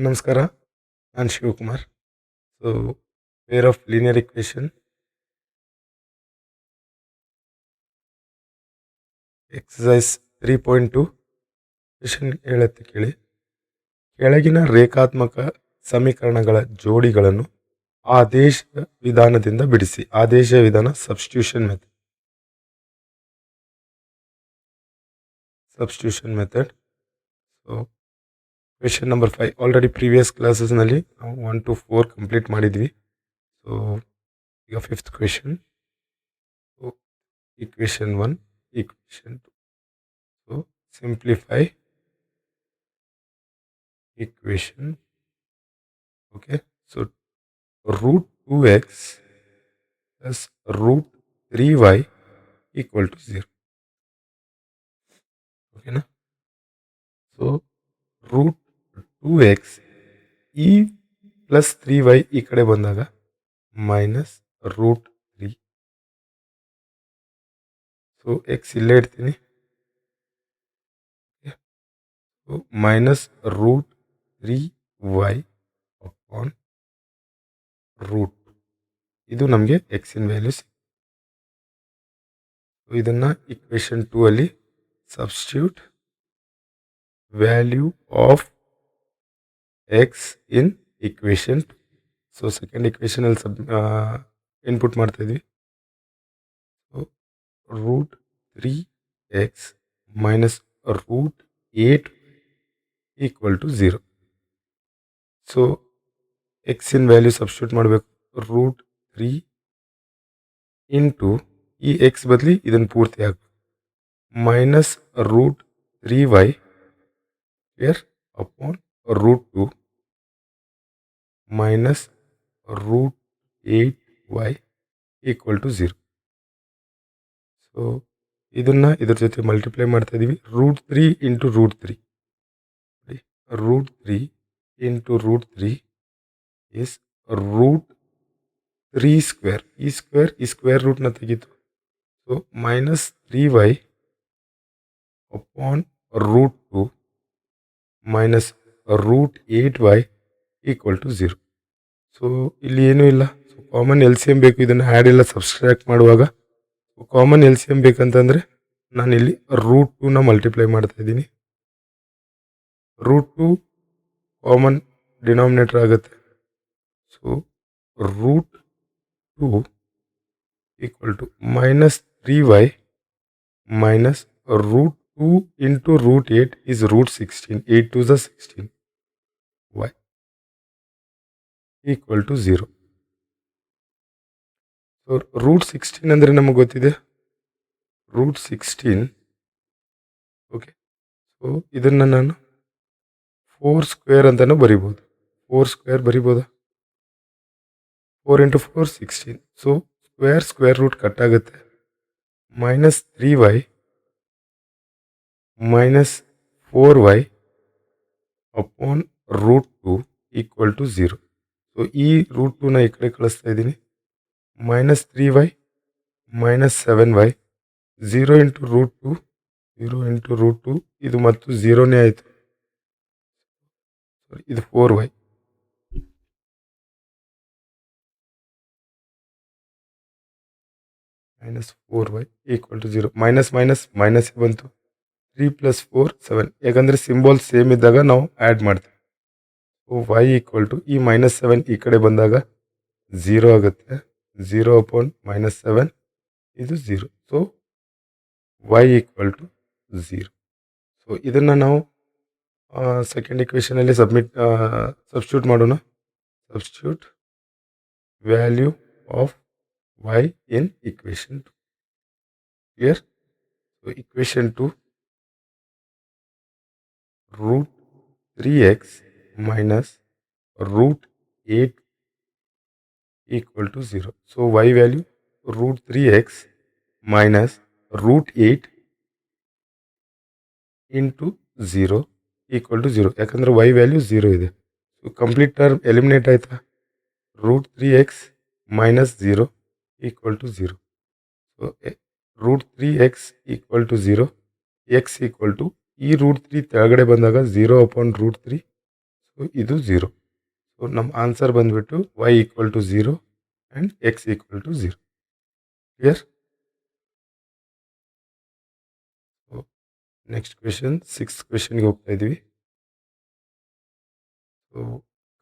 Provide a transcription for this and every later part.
ನಮಸ್ಕಾರ. ನಾನು Shivakumar. So, pair of linear equation exercise 3.2 question ಹೇಳುತ್ತೆ ಕೇಳಿ. ಕೆಳಗಿನ ರೇಖಾತ್ಮಕ ಸಮೀಕರಣಗಳ ಜೋಡಿಗಳನ್ನು ಆದೇಶ ವಿಧಾನದಿಂದ ಬಿಡಿಸಿ. ಆದೇಶ ವಿಧಾನ substitution method. So, question number 5 already previous ಕ್ಲಾಸಸ್ನಲ್ಲಿ ನಾವು 1 to 4 ಕಂಪ್ಲೀಟ್ ಮಾಡಿದ್ವಿ. ಸೊ, ಈಗ 5th question. Equation 1, equation 2. So, simplify equation. Okay. So, root 2x plus root 3y equal to 0. Okay na? So, root 2x e plus 3y ಈ ಕಡೆ ಬಂದಾಗ minus root 3. So, x ಇಲ್ಲೇ ಇಡ್ತೀನಿ. So, minus root 3y upon root. ಇದು ನಮಗೆ x in values. ಇದನ್ನ equation 2 ಅಲ್ಲಿ substitute value of X in equation 2. So, second equation ಅಲ್ಲಿ ಇನ್ಪುಟ್ ಮಾಡ್ತಾ ಇದ್ವಿ. So, root 3x minus root 8 equal to 0. So, x in value substitute ಮಾಡಬೇಕು. Root 3 into ಈ x ಬದಲಿ ಇದನ್ನು ಪೂರ್ತಿ ಆಗಬೇಕು. Minus root 3y here upon root 2 minus root 8y equal to 0. So, ಇದನ್ನ ಇದ್ರ ಜೊತೆ ಮಲ್ಟಿಪ್ಲೈ ಮಾಡ್ತಾ ಇದೀವಿ. Root 3 into root 3. Root 3 into root 3 is root 3 square. ಈ ಸ್ಕ್ವೇರ್ ರೂಟ್ನ ತೆಗೀತು. So, minus 3y upon root 2 minus root 8y equal to 0. So, ಇಲ್ಲಿ ಏನೂ ಇಲ್ಲ. So, common L C M ಬೇಕು. ಇದನ್ನು ಆ್ಯಡ್ ಎಲ್ಲ ಸಬ್ಸ್ಟ್ರಾಕ್ಟ್ ಮಾಡುವಾಗ ಕಾಮನ್ ಎಲ್ ಸಿ ಎಮ್ ಬೇಕಂತಂದರೆ ನಾನಿಲ್ಲಿ ರೂಟ್ 2ನ ಮಲ್ಟಿಪ್ಲೈ ಮಾಡ್ತಾ ಇದ್ದೀನಿ. ರೂಟ್ 2 ಕಾಮನ್ ಡಿನಾಮಿನೇಟರ್ ಆಗುತ್ತೆ. So, root 2 equal to minus 3y minus root 2 into root 8 is root 16. 8 to the 16. y equal to 0. So, root 16 ಅಂದರೆ ನಮಗೆ ಗೊತ್ತಿದೆ. ರೂಟ್ 16. ಓಕೆ. ಸೊ, ಇದನ್ನು ನಾನು 4 ಸ್ಕ್ವೇರ್ ಅಂತಲೂ ಬರಿಬೋದು. 4 ಸ್ಕ್ವೇರ್ ಬರಿಬೋದಾ? 4 into 4 16. So, square root cut ಆಗುತ್ತೆ. Minus 3y minus 4y upon root 2 equal to 0. So, ಈ ರೂಟ್ 2ನ ಈ ಕಡೆ ಕಳಿಸ್ತಾ ಇದ್ದೀನಿ. Minus 3y minus 7y. 0 into root 2 0 into root 2 ಇದು ಮತ್ತು 0ನೇ ಆಯಿತು. ಇದು 4y minus 4y equal to 0. Minus minus minus ಬಂತು. 3 ಪ್ಲಸ್ 4 7. ಯಾಕಂದರೆ ಸಿಂಬಲ್ ಸೇಮ್ ಇದ್ದಾಗ ನಾವು ಆ್ಯಡ್ ಮಾಡ್ತೀವಿ. ಸೊ, y ಈಕ್ವಲ್ ಟು ಈ ಮೈನಸ್ 7 ಈ ಕಡೆ ಬಂದಾಗ 0 ಆಗುತ್ತೆ. 0 ಅಪಾನ್ ಮೈನಸ್ 7 ಇದು 0. So, y equal to 0. So, ಇದನ್ನು ನಾವು ಸೆಕೆಂಡ್ ಇಕ್ವೇಷನಲ್ಲಿ ಸಬ್ಸ್ಟಿಟ್ಯೂಟ್ ಮಾಡೋಣ. Substitute value of y in equation 2. Here, so equation 2, root 3x minus root 8 equal to 0. So, y value root 3x minus root 8 into 0 equal to 0. ಯಾಕಂದರೆ y value 0 ಇದೆ. So, complete term eliminate ಆಯಿತಾ? Root 3x minus 0 equal to 0. So, root 3x equal to 0. X equal to ಈ root 3 ಕೆಳಗಡೆ ಬಂದಾಗ 0 upon root 3. So ಇದು 0. So ನಮ್ಮ answer ಬಂದ್ಬಿಟ್ಟು y equal to 0 and x equal to 0. Clear? So next question 6th ಕ್ವೆಶನ್ಗೆ ಹೋಗ್ತಾ ಇದ್ದೀವಿ. So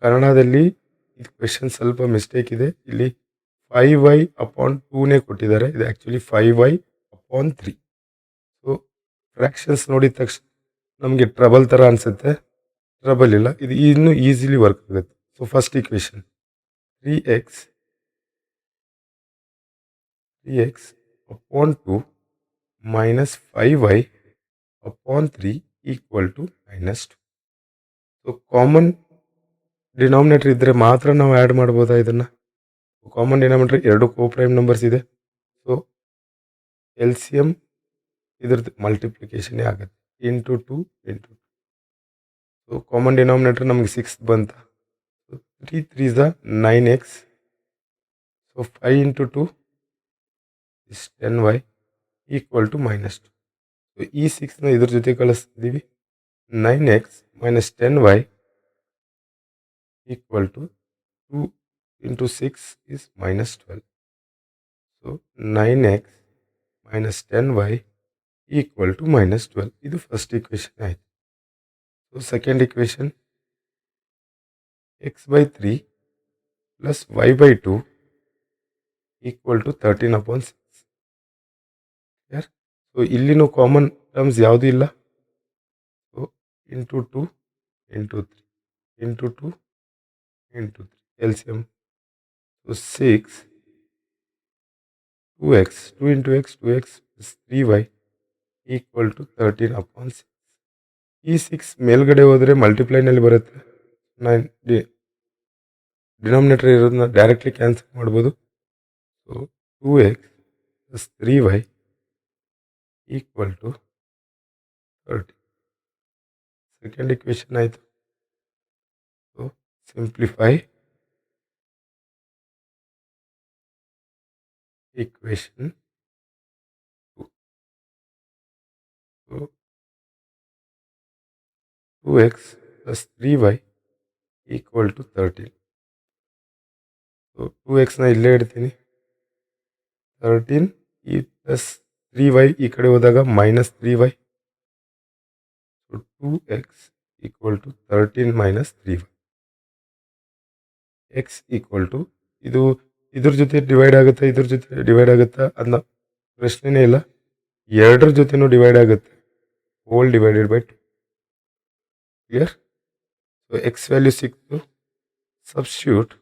ಕನ್ನಡದಲ್ಲಿ ಇದು ಕ್ವೆಶನ್ ಸ್ವಲ್ಪ ಮಿಸ್ಟೇಕ್ ಇದೆ. ಇಲ್ಲಿ 5y ಅಪಾನ್ 2ನೇ ಕೊಟ್ಟಿದ್ದಾರೆ. ಇದು actually 5y upon 3. So fractions ನೋಡಿದ ತಕ್ಷಣ ನಮಗೆ ಟ್ರಬಲ್ ಥರ ಅನಿಸುತ್ತೆ. ಟ್ರಬಲ್ ಇಲ್ಲ, ಇದು ಇನ್ನೂ ಈಸಿಲಿ ವರ್ಕ್ ಆಗುತ್ತೆ. So first equation 3x upon 2 minus 5y upon 3 equal to -2. So common denominator ಇದ್ದರೆ ಮಾತ್ರ ನಾವು ಆ್ಯಡ್ ಮಾಡ್ಬೋದಾ ಇದನ್ನು? ಕಾಮನ್ ಡಿನಾಮಿನೇಟರ್ 2 ಕೋಪ್ರೈಮ್ ನಂಬರ್ಸ್ ಇದೆ. ಸೊ ಎಲ್ ಸಿ ಎಮ್ ಇದ್ರದ್ದು ಮಲ್ಟಿಪ್ಲಿಕೇಶನ್ನೇ ಆಗುತ್ತೆ, into 2 into 2. So common denominator ನಮಗೆ 6 ಬಂತ. So 3 3 is 9x. So 5 into 2 is 10y equal to -2. So ಈ 6ನ ಇದ್ರ ಜೊತೆ ಕಳಿಸ್ತಿದ್ದೀವಿ. 9x minus 10y equal to 2 into 6 is -12. So 9x minus 10y equal to -12. ಇದು ಫಸ್ಟ್ ಇಕ್ವೇಶನ್ ಆಯಿತು. So second equation x/3 plus y/2 equal to 13/6. Clear? So ಇಲ್ಲಿನೂ common terms ಯಾವುದೂ ಇಲ್ಲ. So into 2 into 3 into 2 into 3 L C M. So 6 2x 2 into x 2x plus 3y equal to 13/6. ಈ 6 ಮೇಲ್ಗಡೆ ಹೋದರೆ ಮಲ್ಟಿಪ್ಲೈನಲ್ಲಿ ಬರುತ್ತೆ. Denominator ಇರೋದನ್ನ ಡೈರೆಕ್ಟ್ಲಿ ಕ್ಯಾನ್ಸಲ್ ಮಾಡ್ಬೋದು. So 2x plus 3y equal to 30. Second equation ಆಯಿತು. So simplify equation 2. So 2x plus 3y equal to 13. So 2xನ ಇಲ್ಲೇ ಇಡ್ತೀನಿ. 13 ಈ ಪ್ಲಸ್ 3y ಈ ಕಡೆ ಹೋದಾಗ -3y. So 2x equal to 13 minus 3y. X equal to ಇದು ಇದ್ರ ಜೊತೆ ಡಿವೈಡ್ ಆಗುತ್ತಾ, ಇದ್ರ ಜೊತೆ ಡಿವೈಡ್ ಆಗುತ್ತಾ ಅದನ್ನ ಪ್ರಶ್ನೆನೇ ಇಲ್ಲ. ಎರಡರ ಜೊತೆನೂ ಡಿವೈಡ್ ಆಗುತ್ತೆ. Whole divided by 2. Clear? So X value ಸಿಕ್ತು. Substitute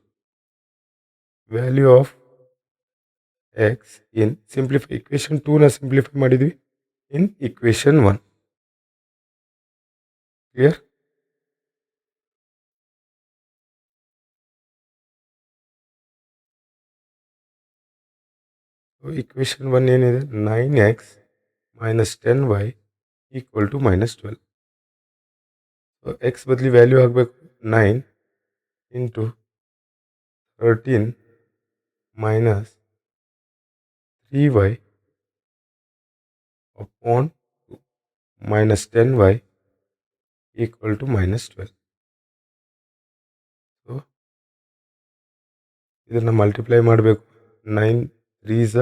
value of X in simplify equation 2ನ ಸಿಂಪ್ಲಿಫೈ ಮಾಡಿದ್ವಿ ಇನ್ ಇಕ್ವೇಶನ್ 1. ಕ್ಲಿಯರ್? ಇಕ್ವೇಶನ್ 1 ಏನಿದೆ, 9x minus 10y equal to -12. So X ಬದಲಿ ವ್ಯಾಲ್ಯೂ ಆಗಬೇಕು 9 into 13 minus 3y upon minus 10y equal to -12. So ಇದನ್ನು multiply ಮಾಡಬೇಕು. 9 3s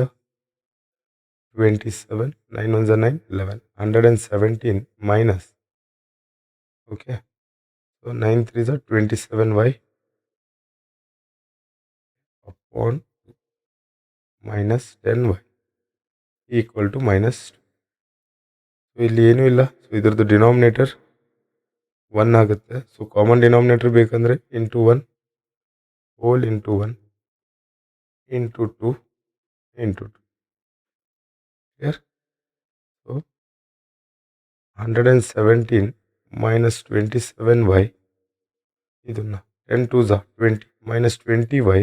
27, 9 1s 9, 11, 117 minus. Okay, so 9 3s 27y upon minus 10y equal to -2. So ಇಲ್ಲಿ ಏನೂ ಇಲ್ಲ. So ಇದ್ರದ್ದು denominator 1 ಆಗುತ್ತೆ. So common denominator ಬೇಕಂದರೆ into 1 whole into 1 into 2 into 2. Clear? So 117 minus 27y ಇದನ್ನು 10 2s 20 minus 20y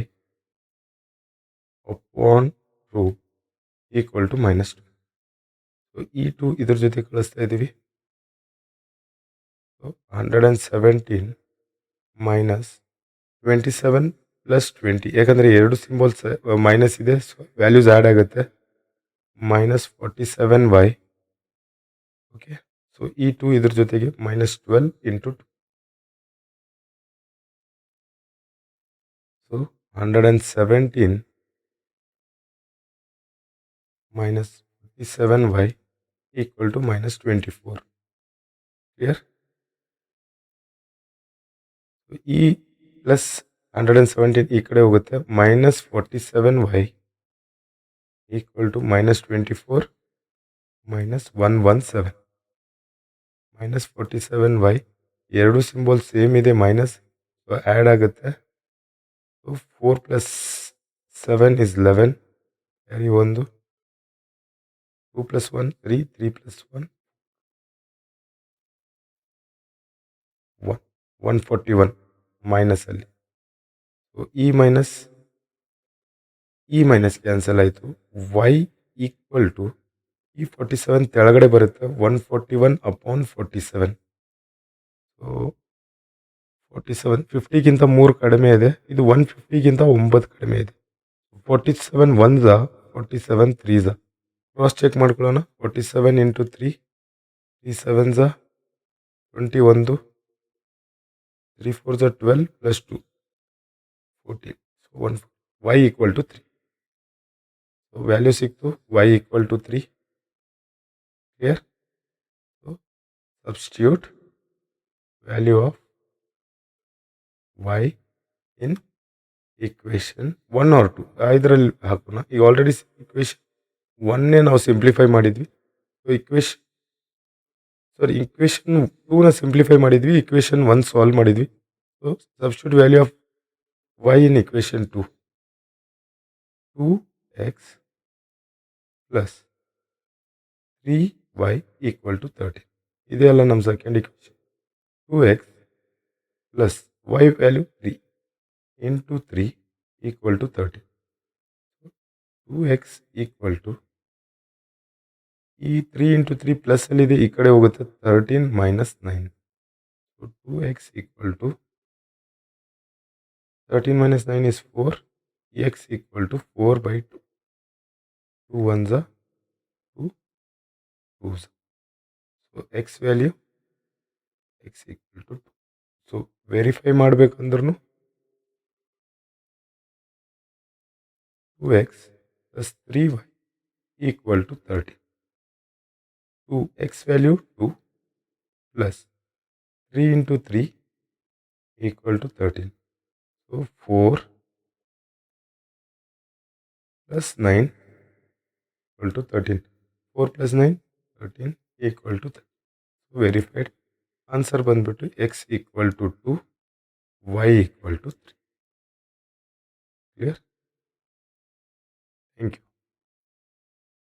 upon 2 equal to -2. So ಈ 2 ಇದ್ರ ಜೊತೆ ಕಳಿಸ್ತಾ ಇದ್ದೀವಿ. ಸೊ 117 ಮೈನಸ್ 27 ಪ್ಲಸ್ 20, ಯಾಕಂದರೆ ಎರಡು ಸಿಂಬಲ್ಸ್ ಮೈನಸ್ ಇದೆ. ಸೊ ವ್ಯಾಲ್ಯೂಸ್ ಆ್ಯಡ್ ಆಗುತ್ತೆ. -47y. ಓಕೆ, ಸೊ ಈ 2 ಇದ್ರ ಜೊತೆಗೆ -12 into 2. So 117 minus 47y equal to minus 24. Clear? So e plus 117 ಈ ಕಡೆ ಹೋಗುತ್ತೆ, minus 47y equal to minus 24 minus 117. minus 47y ಎರಡು ಸಿಂಬಲ್ ಸೇಮ್ ಇದೆ, ಮೈನಸ್ ಆ್ಯಡ್ ಆಗುತ್ತೆ. So 4 plus 7 is 11, carry 1, 2 plus 1 3, 3 plus 1 1, 141 minus ಅಲ್ಲಿ. ಸೊ ಈ minus cancel ಆಯಿತು. y equal to ಈ 47 ತೆಳಗಡೆ ಬರುತ್ತೆ, 141 ಅಪಾನ್ 47. ಸೊ 47 50ಗಿಂತ 3 ಕಡಿಮೆ ಇದೆ, ಇದು 150ಗಿಂತ 9 ಕಡಿಮೆ ಇದೆ. 47 1 47 3 ಕ್ರಾಸ್ ಚೆಕ್ ಮಾಡ್ಕೊಳ್ಳೋಣ. 47 into 3, 3 7 21, 3 4 12 plus 2 14. So 1 y equal to 3. So value ಸಿಕ್ತು, y equal to 3. Clear? So substitute value of y in equation 1 or 2 ಇದರಲ್ಲಿ ಹಾಕೋಣ. ಈಗ ಆಲ್ರೆಡಿ ಇಕ್ವೇಶನ್ 1ನೇ ನಾವು ಸಿಂಪ್ಲಿಫೈ ಮಾಡಿದ್ವಿ. ಸೊ ಇಕ್ವೇಶನ್ 2ನ ಸಿಂಪ್ಲಿಫೈ ಮಾಡಿದ್ವಿ, ಇಕ್ವೇಶನ್ 1 ಸಾಲ್ವ್ ಮಾಡಿದ್ವಿ. So substitute value of y in equation 2, 2x plus 3y equal to 13. ಇದೇ ಅಲ್ಲ ನಮ್ಮ second equation. 2x plus y value 3 into 3 equal to 13. 2x equal to ಈ 3 into 3 plus ಅಲ್ಲಿದೆ, ಈ ಕಡೆ ಹೋಗುತ್ತೆ, 13 minus 9. So 2x equal to 13 minus 9 is 4. X equal to 4 by 2. 2 1s are 2 2s. So x value x equal to 2. So verify ಮಾಡಬೇಕಂದ್ರೂ 2x plus 3y equal to 13. 2 x value 2 plus 3 into 3 equal to 13. So 4 plus 9 equal to 13. 4 plus 9 13 equal to 13. So verified. Answer ಬಂದ್ಬಿಟ್ಟು x equal to 2, y equal to 3. Clear? Thank you.